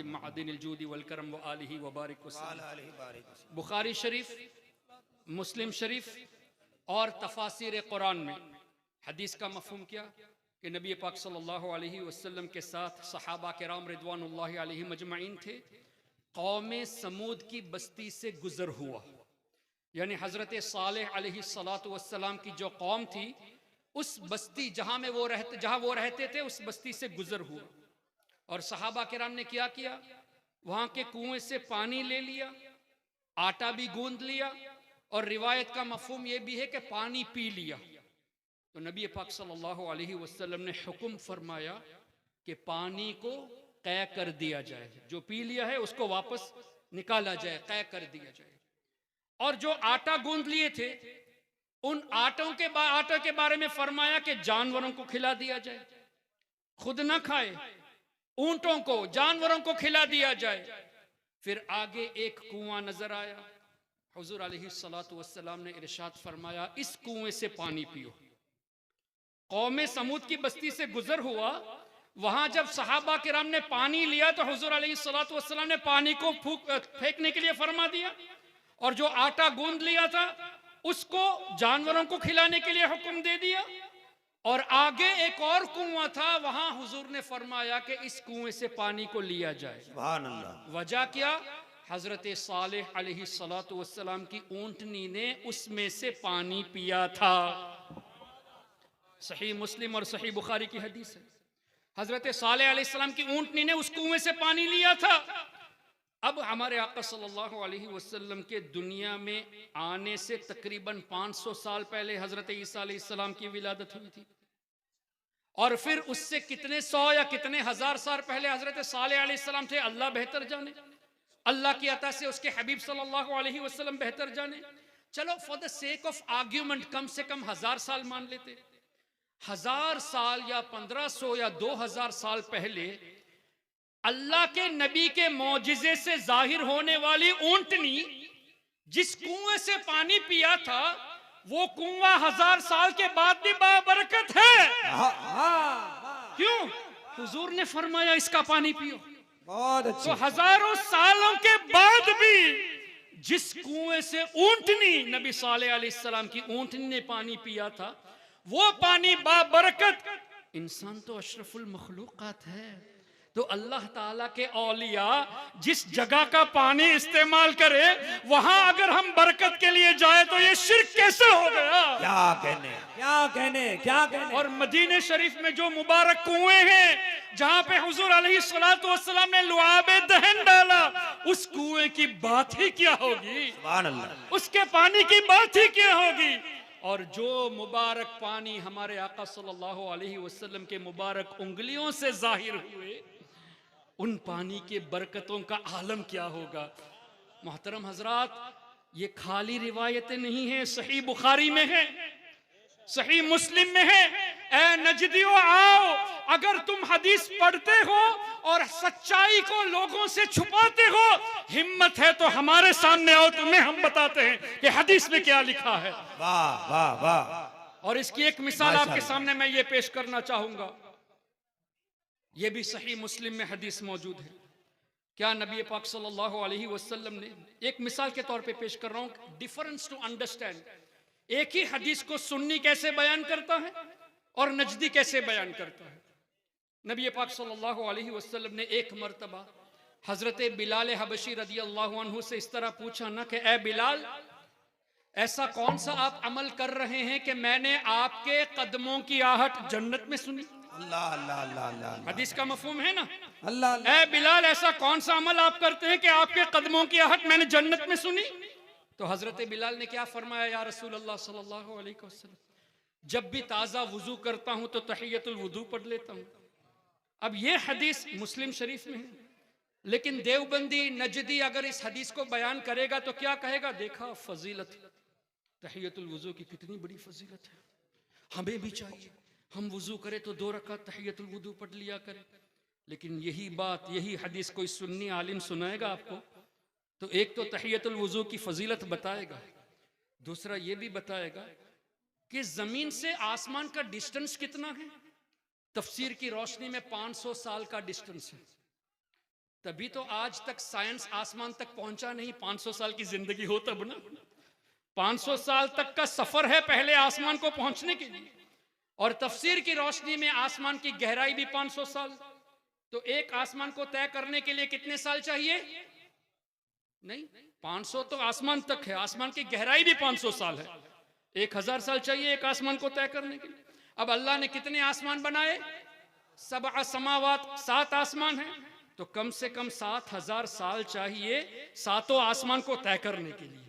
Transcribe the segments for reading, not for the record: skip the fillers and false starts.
मुहम्मद मअदिनिल जूदि वल करम व आलिहि व बारिक वसल्लम। बुखारी शरीफ, मुस्लिम शरीफ और तफासिर कुरान में हदीस का मफहूम क्या कि नबी पाक सल्लल्लाहु अलैहि वसल्लम के साथ सहाबा किराम रिदवानुल्लाहि अलैहिम अजमईन थे। कौम समूद की बस्ती से गुजर हुआ, यानी हजरत सालेह अलैहिस्सलातु वस्सलाम की जो कौम थी, उस बस्ती जहां वो रहते थे, उस बस्ती से गुजर हुआ। और सहाबा किराम ने क्या किया, वहां के कुएं से पानी ले लिया, आटा भी गूंद लिया, और रिवायत का मफहूम यह भी है कि पानी पी लिया। तो नबी पाक सल्लल्लाहु अलैहि वसल्लम ने हुक्म फरमाया कि पानी को क़ै कर दिया जाए, जो पी लिया है उसको वापस निकाला जाए, क़ै कर दिया जाए। और जो आटा गूंद लिए थे, उन आटे के बारे में फरमाया कि जानवरों को खिला दिया जाए, खुद ना खाए, ऊंटों को, जानवरों को खिला दिया जाए। फिर आगे एक कुआं नजर आया, हुजूर अलैहिस्सलातु वस्सलाम ने इरशाद फरमाया, इस कुएं से पानी पियो। कौमे समूद की बस्ती से गुजर हुआ, वहां जब सहाबा किराम ने पानी लिया तो हुजूर अलैहिस्सलातु वस्सलाम ने पानी को फेंकने के लिए फरमा दिया, और जो आटा गूंद लिया था उसको जानवरों को खिलाने के लिए हुक्म दे दिया। और आगे एक और कुआं था, वहां हुजूर ने फरमाया कि इस कुएं से पानी को लिया जाए। सुभान अल्लाह। वजह क्या, हजरत सालेह अलैहिस्सलातु वस्सलाम की ऊंटनी ने उसमें से पानी पिया था। सही मुस्लिम और सही बुखारी की हदीस है। हजरत सालेह अलैहिस्सलाम की ऊंटनी ने उस कुएं से पानी लिया था। अब हमारे आका सल्लल्लाहु अलैहि वसल्लम के दुनिया में आने से तकरीबन 500 साल पहले हजरत ईसा अलैहिस्सलाम की विलादत हुई थी, और फिर उससे कितने सौ या कितने हजार साल पहले हजरत सालेह अलैहिस्सलाम थे, अल्लाह बेहतर जाने। अल्लाह की अता से उसके हबीब सल्लल्लाहु अलैहि वसल्लम बेहतर जाने। चलो for the sake of argument कम से कम 1000 साल मान लेते। 1000 साल या 1500 या 2000 साल पहले अल्लाह के नबी के मौजिजे से जाहिर होने वाली ऊंटनी जिस कुएं से पानी पिया था, वो कुआं 1000 साल के बाद भी बाबरकत है। क्यों? हुजूर ने फरमाया इसका पानी पियो। बहुत अच्छा। तो हजारों सालों के बाद भी जिस कुएं से ऊंटनी, नबी सालेह अलैहिस्सलाम की ऊंटनी ने पानी पिया था, वो पानी बाबरकत। इंसान तो अशरफुल मखलूकात है, तो अल्लाह ताला के औलिया जिस जगह का पानी इस्तेमाल करे, वहां अगर हम बरकत के लिए जाए तो ये शिर्क कैसे हो गया? क्या कहने, क्या कहने, क्या कहने। और मदीने शरीफ में जो मुबारक कुएं हैं, जहां पे हुजूर अलैहिस्सलातु वस्सलाम ने लुआबे दहन डाला, उस कुएं की बात ही क्या होगी? सुभान अल्लाह। उसके पानी की बात ही क्या होगी? और जो मुबारक पानी हमारे आका सल्लल्लाहु अलैहि वसल्लम के मुबारक उंगलियों से जाहिर हुए, उन पानी के बरकतों का आलम क्या होगा? मोहतरम हजरात, ये खाली रिवायतें नहीं हैं, सही बुखारी में है, सही मुस्लिम में है। ए नजदियो आओ, अगर तुम हदीस पढ़ते हो और सच्चाई को लोगों से छुपाते हो, हिम्मत है तो हमारे सामने आओ, तुम्हें हम बताते हैं कि हदीस में क्या लिखा है। वाह वाह वाह। और इसकी एक मिसाल आपके सामने मैं ये पेश करना चाहूंगा, ये भी सही मुस्लिम में हदीस मौजूद है। क्या नबी पाक सल्लल्लाहु अलैहि वसल्लम ने, एक मिसाल के तौर पे पेश कर रहा हूं, डिफरेंस टू अंडरस्टैंड। एक ही हदीस को सुन्नी कैसे बयान करता है और नजदी कैसे बयान करता है। नबी पाक सल्लल्लाहु अलैहि वसल्लम ने एक मर्तबा हजरत बिलाल हबशी रदी अल्लाह अन्हु से इस तरह पूछा ना कि ए बिलाल, ऐसा कौन सा आप अमल कर रहे हैं कि मैंने आपके कदमों की आहट जन्नत में सुनी। अल्लाह अल्लाह अल्लाह, हदीस का मफहूम है ना। अल्लाह, ए बिलाल, ऐसा कौन सा अमल आप करते हैं कि आपके कदमों की आहट मैंने जन्नत में सुनी। तो हजरत बिलाल ने क्या फरमाया, या रसूल अल्लाह सल्लल्लाहु अलैहि वसल्लम, जब भी ताज़ा वुजू करता हूं तो तहियतुल वुदू पढ़ लेता हूं। अब ये हदीस मुस्लिम शरीफ में है, लेकिन देवबंदी नजदी अगर इस हदीस को बयान करेगा तो क्या कहेगा, देखा फजीलत तहियतुल वुजू की कितनी बड़ी फजीलत है, हमें भी चाहिए हम वुजू करें तो 2 रकात तहियतुल वुदू पढ़ लिया करें। लेकिन यही बात, यही हदीस कोई सुन्नी आलिम सुनाएगा आपको, तो एक तो तहियतुल वुजू की फजीलत बताएगा, दूसरा ये भी बताएगा कि जमीन से आसमान का डिस्टेंस कितना है। तफसीर की रोशनी में 500 साल का डिस्टेंस है। तभी तो आज तक साइंस आसमान तक पहुंचा नहीं। 500 साल की जिंदगी हो तब ना। 500 साल तक का सफर है पहले आसमान को पहुंचने के लिए, और तफसीर की रोशनी में आसमान की गहराई भी 500 साल। तो एक आसमान को तय करने के लिए कितने साल चाहिए? नहीं, 500 तो आसमान तक है, आसमान की गहराई भी 500 साल है। 1000 साल चाहिए एक आसमान को तय करने के लिए। अब अल्लाह ने कितने आसमान बनाए? 7 समावात, 7 आसमान है। तो कम से कम 7000 साल चाहिए 7 आसमान को तय करने के लिए।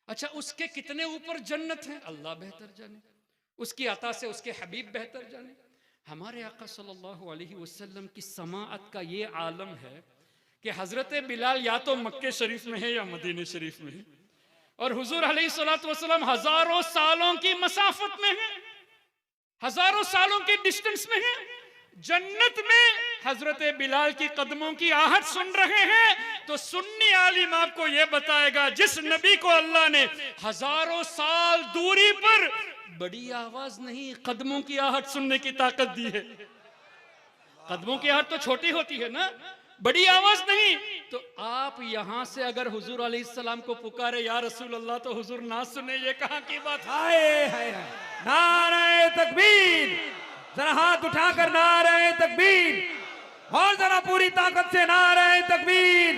अच्छा, उसके कितने ऊपर जन्नत है अल्लाह बेहतर जाने, उसकी अता से उसके हबीब बेहतर जाने। हमारे आका सल्लल्लाहु अलैहि वसल्लम की समाअत का ये आलम है कि हजरत बिलाल या तो मक्के शरीफ में है या मदीने शरीफ में है, और हुजूर अलैहिस्सलातु वस्सलाम हजारों सालों की मसाफत में है, हजारों सालों के डिस्टेंस में है। जन्नत में हजरत बिलाल की कदमों की आहट सुन रहे हैं। तो सुन्नी आलिम आपको यह बताएगा, जिस नबी को अल्लाह ने हजारों साल दूरी पर बड़ी आवाज नहीं, कदमों की आहट सुनने की ताकत दी है। कदमों की आहट तो छोटी होती है ना, बड़ी आवाज नहीं। तो आप यहां से अगर हुजूर अलैहिस्सलाम को पुकारे या रसूल अल्लाह, तो हुजूर ना सुने, ये कहां की बात है? नारे तकबीर, जरा हाथ उठाकर नारे तकबीर, और जरा पूरी ताकत से नारे तकबीर,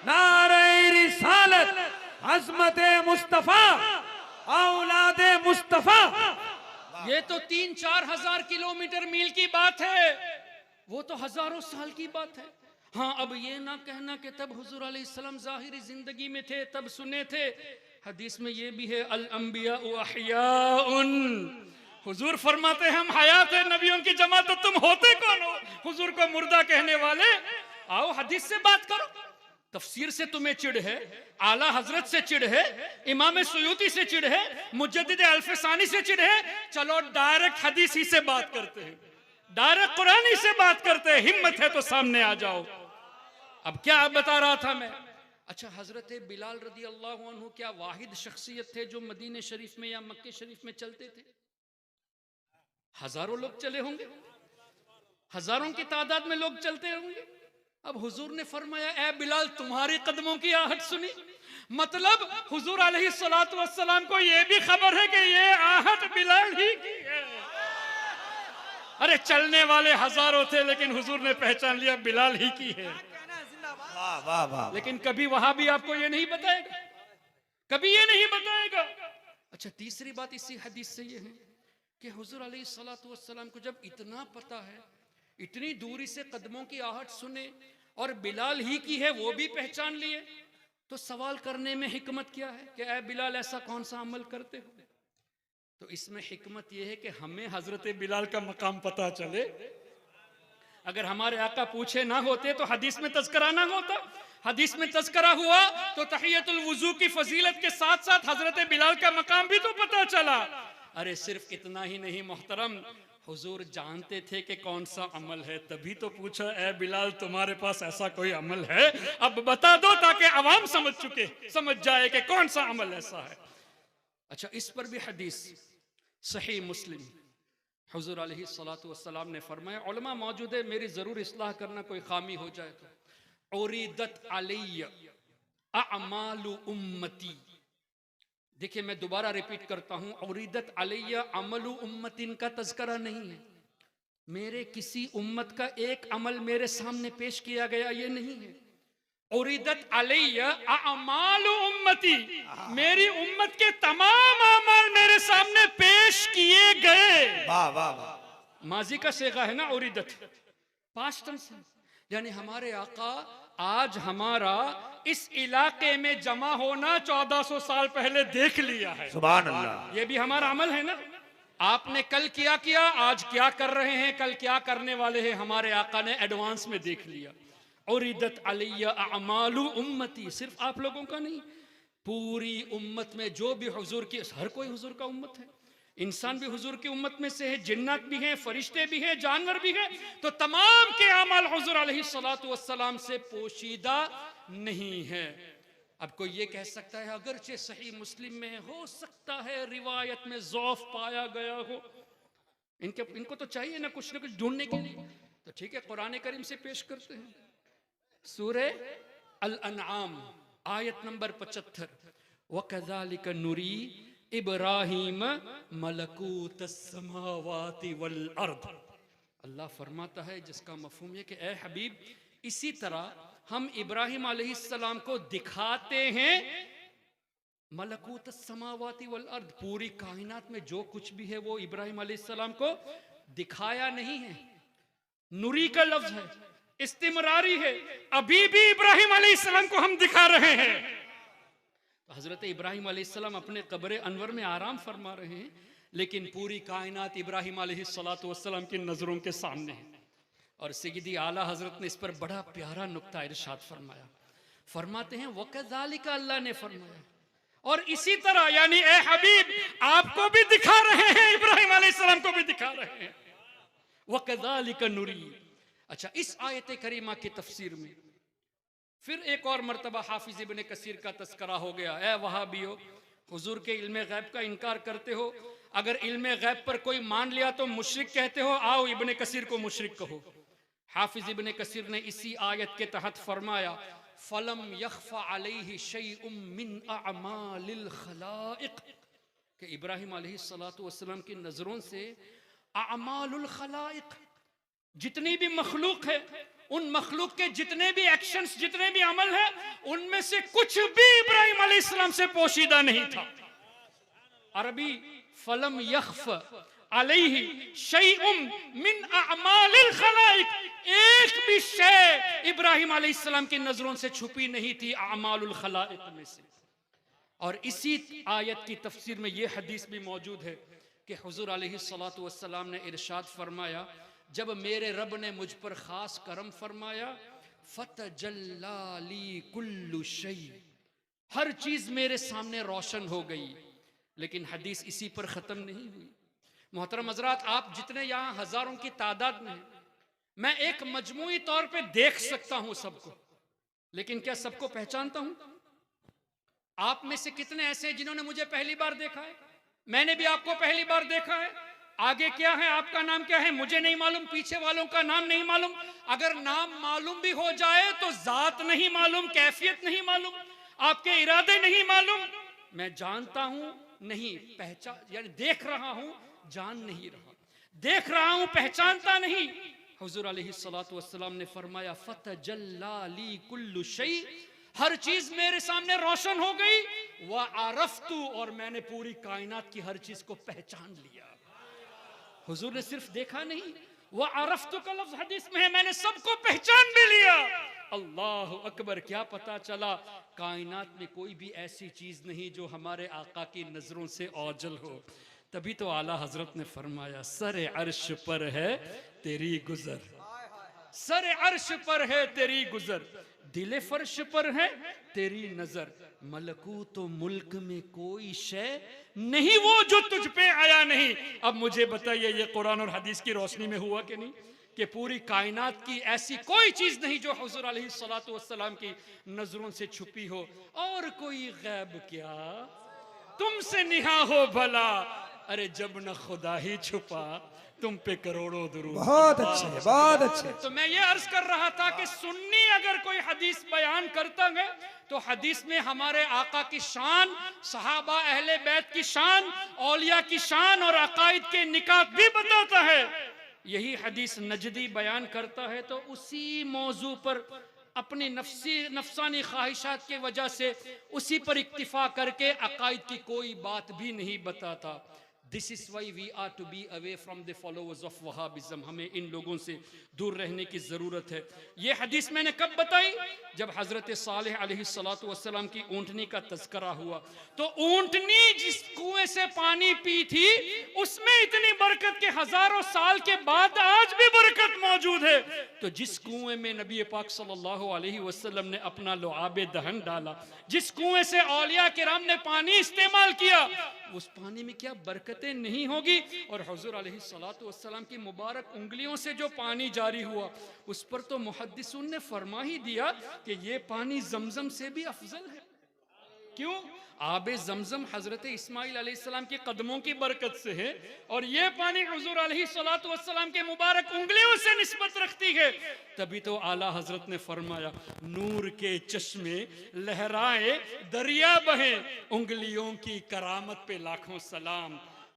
नारे रिसालत, अज़मत मुस्तफा, औलादे मुस्तफा। ये तो 3-4 हजार किलोमीटर मील की बात है, वो तो हजारों साल की बात है। हाँ, अब ये ना कहना कि तब हुजूर अलैहिस्सलाम जाहिरी जिंदगी में थे तब सुने थे। हदीस में ये भी है, अल अंबिया व अहयाउन। हुजूर फरमाते हैं हम हयात है, नबियों की जमात। तो तुम होते कौन हो हुजूर को मुर्दा कहने वाले? आओ हदीस से बात करो। तफसीर से तुम्हें चिढ़ है, आला हजरत से चिढ़ है, इमाम सुयूती से चिढ़ है, मुजद्दिद अल्फसानी से चिढ़ है। चलो डायरेक्ट हदीस ही से बात करते हैं, डायरेक्ट कुरानी से बात करते हैं। हिम्मत है तो सामने आ जाओ। अब क्या बता रहा था मैं? अच्छा, हजरत बिलाल रदी अल्लाह अन्हु क्या वाहिद शख्सियत थे जो मदीने शरीफ में या मक्के शरीफ में चलते थे? हजारों लोग चले होंगे, हजारों की तादाद में लोग चलते होंगे। अब हुजूर ने फरमाया, ए बिलाल तुम्हारी कदमों की आहट सुनी। मतलब हुजूर अलैहिस्सलातु वस्सलाम को यह भी खबर है कि ये आहट बिलाल ही की है। अरे चलने वाले हजारों थे, लेकिन हुजूर ने पहचान लिया बिलाल ही की है। वाह वाह वाह। लेकिन कभी वहां भी आपको ये नहीं बताएगा, कभी ये नहीं बताएगा। अच्छा, तीसरी बात इसी हदीस से ये है कि हुजूर अलैहिस्सलातु वस्सलाम को जब इतना पता है, इतनी दूरी से कदमों की आहट सुने और बिलाल ही की है वो भी पहचान लिए, तो सवाल करने में हिकमत क्या है कि ए बिलाल ऐसा कौन सा अमल करते हो? तो इसमें हिकमत यह है कि हमें हजरत बिलाल का मकाम पता चले। अगर हमारे आका पूछे ना होते तो हदीस में तज़किरा ना होता। हदीस में तज़किरा हुआ तो तहियतुल वुजू की फजीलत के साथ साथ हजरत बिलाल का मकाम भी तो पता चला। अरे सिर्फ इतना ही नहीं मोहतरम, हुजूर जानते थे कि कौन सा अमल है, तभी तो पूछा, ए बिलाल तुम्हारे पास ऐसा कोई अमल है? अब बता दो ताकि अवाम समझ जाए कि कौन सा अमल ऐसा है। अच्छा, इस पर भी हदीस सही मुस्लिम, हुजूर अलैहिस्सलातु वस्सलाम ने फरमाया, उलमा मौजूद है, मेरी जरूर इस्लाह करना कोई खामी हो जाए तो। उरीदत अलैया अमालु उम्मती। देखिए मैं दोबारा रिपीट करता हूं, उरीदत अलैया अमलु उम्मतिन का तज़किरा नहीं है। मेरे किसी उम्मत का एक अमल मेरे सामने पेश किया गया, ये नहीं है। उरीदत अलैया अमालु उम्मती, मेरी उम्मत के तमाम अमाल मेरे सामने पेश किए गए। वाह वाह वाह। माजी का सेगा है ना उरीदत, पास्ट टेंस है। यानी हमारे आका आज हमारा इस इलाके में जमा होना 1400 साल पहले देख लिया है। सुभान अल्लाह। ये भी हमारा अमल है ना। आपने कल क्या किया, आज क्या कर रहे हैं, कल क्या करने वाले हैं, हमारे आका ने एडवांस में देख लिया। उरीदत अलैया अमालु उम्मती, सिर्फ आप लोगों का नहीं, पूरी उम्मत में जो भी हुजूर की, हर कोई हुजूर का उम्मत है। इंसान भी हुजूर की उम्मत में से है, जिन्नात भी हैं, फरिश्ते भी हैं, जानवर भी हैं। तो तमाम के अमल हुजूर अलैहिस्सलातु वस्सलाम से पोशीदा नहीं है। अब कोई ये कह सकता है अगरचे सही मुस्लिम में हो सकता है रिवायत में ज़ौफ पाया गया हो, इनको तो चाहिए ना कुछ ढूंढने के लिए। तो ठीक है, कुरान करीम से पेश करते हैं। सूरे अल-अनआम आयत नंबर 75, वकज़ालिक नुरी इब्राहीम मलकूतस समावाति वल अर्द। अल्लाह फरमाता है, जिसका मफहूम है कि ए हबीब, इसी तरह हम इब्राहिम अलैहिस्सलाम को दिखाते हैं मलकूत समावाति वल अर्द, पूरी कायनात में जो कुछ भी है वो इब्राहिम अलैहिस्सलाम को दिखाया नहीं है। नूरी का लफ्ज है, इस्तिमरारी है, अभी भी इब्राहिम अलैहिस्सलाम को हम दिखा रहे हैं। तो हजरत इब्राहिम अलैहिस्सलाम अपने कब्र अनवर में आराम फरमा रहे हैं, लेकिन पूरी कायनात इब्राहिम अलैहिस्सलातु वस्सलाम की नजरों के सामने है। और सय्यदी आला हजरत ने इस पर बड़ा प्यारा नुक्ता इरशाद फरमाया। फरमाते हैं वकज़ालिका, अल्लाह ने फरमाया, और इसी तरह, यानी ए हबीब, आपको भी दिखा रहे हैं, इब्राहिम अलैहिस्सलाम को भी दिखा रहे हैं। वकज़ालिका नुरी। अच्छा, इस आयत करीमा की तफसीर में फिर एक और मर्तबा हाफिज इब्ने कसीर का तस्करा हो गया। ए वहाबियो, हुजूर के इल्मे गैब का इनकार करते हो, अगर इल्मे गैब पर कोई मान लिया तो मुशरिक कहते हो, आओ इब्ने कसीर को मुशरिक कहो। हाफिज इब्ने कसीर ने इसी आयत के तहत फरमाया, फलम यख्फा अलैहि शैउम मिन अअमालिल खलाइक, कि इब्राहिम अलैहिस्सलातु वस्सलाम की नजरों से अअमालुल खलाइक, जितनी भी मखलूक है, उन मखलूक के जितने भी एक्शंस, जितने भी अमल है, उनमें से कुछ भी इब्राहिम अलैहिस्सलाम से पोशीदा नहीं था। अरबी फलम यख्फ अलैहि शैउम मिन अअमालिल खलाइक, एक भी शय इब्राहिम अलैहिस्सलाम की नजरों से छुपी नहीं थी अमालुल खलाइक में से। और इसी आयत की तफसीर में यह हदीस भी मौजूद है कि हुजूर अलैहिस्सलातु वस्सलाम ने इरशाद फरमाया, जब मेरे रब ने मुझ पर खास करम फरमाया, फतजल्ला ली कुल्लु शै, हर चीज मेरे सामने रोशन हो गई। लेकिन हदीस इसी पर खत्म नहीं हुई। मोहतरम हजरात, आप जितने यहाँ हजारों की तादाद में, मैं एक मजमूई तौर पे देख सकता हूं सबको, लेकिन क्या सबको पहचानता हूं? आप में से कितने ऐसे हैं जिन्होंने मुझे पहली बार देखा है? मैंने भी आपको पहली बार देखा है। आगे क्या है, आपका नाम क्या है, मुझे नहीं मालूम, पीछे वालों का नाम नहीं मालूम। अगर नाम मालूम भी हो जाए तो जात नहीं मालूम, कैफियत नहीं मालूम, आपके इरादे नहीं मालूम। मैं जानता हूं नहीं, पहचान, यानी देख रहा हूं, जान नहीं रहा, देख रहा हूं, पहचानता नहीं। हुजूर अलैहिस्सलातु वस्सलाम ने फरमाया, फतजल्ला ली कुल्लु शै, हर चीज मेरे सामने रोशन हो गई। व आरफ्तु, और मैंने पूरी कायनात की हर चीज को पहचान लिया। हुजूर ने सिर्फ देखा नहीं, वह आरफ्तु का लफ्ज हदीस में है, मैंने सबको पहचान भी लिया। अल्लाह अकबर, क्या पता चला कायनात में कोई भी ऐसी चीज नहीं जो हमारे आका की नजरों से ओझल हो। तभी तो आला हजरत ने फरमाया, सर अर्श पर है तेरी गुजर, सर अर्श पर है तेरी गुजर, दिले फर्श पर है तेरी नजर, मलकूत मुल्क में कोई शय नहीं वो जो तुझ पे आया नहीं। अब मुझे बताइए, ये कुरान और हदीस की रोशनी में हुआ कि नहीं, कि पूरी कायनात की ऐसी कोई चीज नहीं जो हुजूर अलैहिस्सलातु वस्सलाम की नजरों से छुपी हो। और कोई गैब क्या तुमसे निहा हो भला, अरे जब न खुदा ही छुपा तुम पे करोड़ों दुरूद। बहुत अच्छे, बहुत अच्छे। तो मैं ये अर्ज कर रहा था कि सुन्नी अगर कोई हदीस बयान करता है तो हदीस में हमारे आका की शान, सहाबा अहले बैत की शान, औलिया की शान और अकायद के निकात भी बताता है। यही हदीस नजदी बयान करता है तो उसी मौजू पर अपनी नफसानी ख्वाहिशात की वजह से उसी पर इक्तिफा करके अकायद की कोई बात भी नहीं बताता। This is why we are to be away from the followers of Wahhabism. हमें इन लोगों से दूर रहने की जरूरत है। ये हदीस मैंने कब बताई? जब हजरत सालेह अलैहिस्सलातु वस्सलाम की ऊंटनी का तज़किरा हुआ। तो ऊंटनी जिस कुएं से पानी पी थी उसमें इतनी बरकत के हजारों साल के बाद आज भी बरकत मौजूद है। तो जिस कुएं में नबी पाक सल्लल्लाहु अलैहि वसल्लम ने अपना लुआबे दहन डाला, जिस कुएं से औलिया किराम ने पानी इस्तेमाल किया, उस पानी में क्या बरकतें नहीं होगी? और हुजूर अलैहिस्सलातु वस्सलाम की मुबारक उंगलियों से जो पानी जारी हुआ उस पर तो मुहद्दिसून ने फरमा ही दिया कि ये पानी जमजम से भी अफजल है। क्यों? आबे जमजम हजरत इस्माइल अलैहिस्सलाम के कदमों की बरकत से है और ये पानी हुजूर अलैहिस्सलातु वस्सलाम के मुबारक उंगलियों से निस्बत रखती है। तभी तो आला हजरत ने फरमाया, नूर के चश्मे लहराए दरिया बहे, उंगलियों की करामत पे लाखों सलाम।